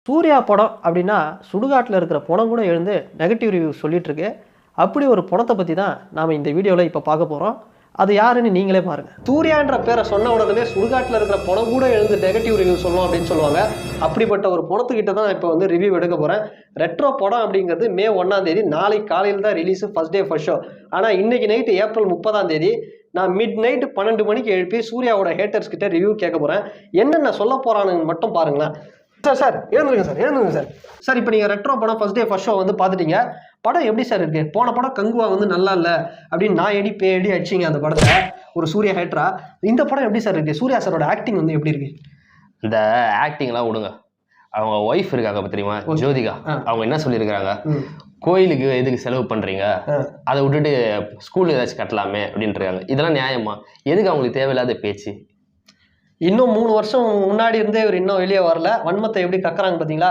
சூர்யா படம் அப்படின்னா சுடுகாட்டில் இருக்கிற பணம் கூட எழுந்து நெகட்டிவ் ரிவ்யூ சொல்லிட்டு இருக்கு. அப்படி ஒரு பணத்தை பற்றி தான் நாம் இந்த வீடியோவில் இப்போ பார்க்க போகிறோம். அது யாருன்னு நீங்களே பாருங்கள். சூர்யான்ற பேரை சொன்ன உடனே சுடுகாட்டில் இருக்கிற பணம் கூட எழுந்து நெகட்டிவ் ரிவ்யூ சொல்லணும் அப்படின்னு சொல்லுவாங்க. அப்படிப்பட்ட ஒரு பணத்துக்கிட்ட தான் இப்போ வந்து ரிவ்யூ எடுக்க போகிறேன். ரெட்ரோ படம் அப்படிங்கிறது மே 1 நாளைக்கு காலையில் தான் release, first day first show. ஆனால் இன்னைக்கு நைட்டு ஏப்ரல் 30 நான் மிட் நைட்டு 12 மணிக்கு எழுப்பி சூர்யாவோட ஹேட்டர்ஸ் கிட்ட ரிவ்யூ கேட்க போகிறேன். என்னென்ன சொல்ல போகிறானுங்க மட்டும் பாருங்களேன். சார் எழுந்துருங்க சார். சார் இப்போ நீங்கள் ரெட்ரோ படம் ஃபர்ஸ்ட் டே ஃபர்ஸ்ட் ஷோ வந்து பார்த்துட்டீங்க. படம் எப்படி சார் இருக்கு? போன படம் கங்குவா வந்து நல்லா இல்லை அப்படின்னு நான் எடி பேடி அடிச்சிங்க அந்த படத்தை ஒரு சூர்யா ஹேட்டரா. இந்த படம் எப்படி சார் இருக்கு? சூர்யா சாரோட ஆக்டிங் வந்து எப்படி இருக்கு? இந்த ஆக்டிங்லாம் விடுங்க. அவங்க ஒய்ஃப் இருக்காங்க தெரியுமா, ஜோதிகா. அவங்க என்ன சொல்லியிருக்கிறாங்க, கோயிலுக்கு எதுக்கு செலவு பண்றீங்க, அதை விட்டுட்டு ஸ்கூல் ஏதாச்சும் கட்டலாமே அப்படின்ட்டு இருக்காங்க. இதெல்லாம் நியாயமா? எதுக்கு அவங்களுக்கு தேவையில்லாத பேச்சு? இன்னும் 3 வருஷம் முன்னாடி இருந்தே இவர் இன்னும் வெளியே வரல. வன்மத்தை எப்படி கக்குறாங்க பார்த்தீங்களா?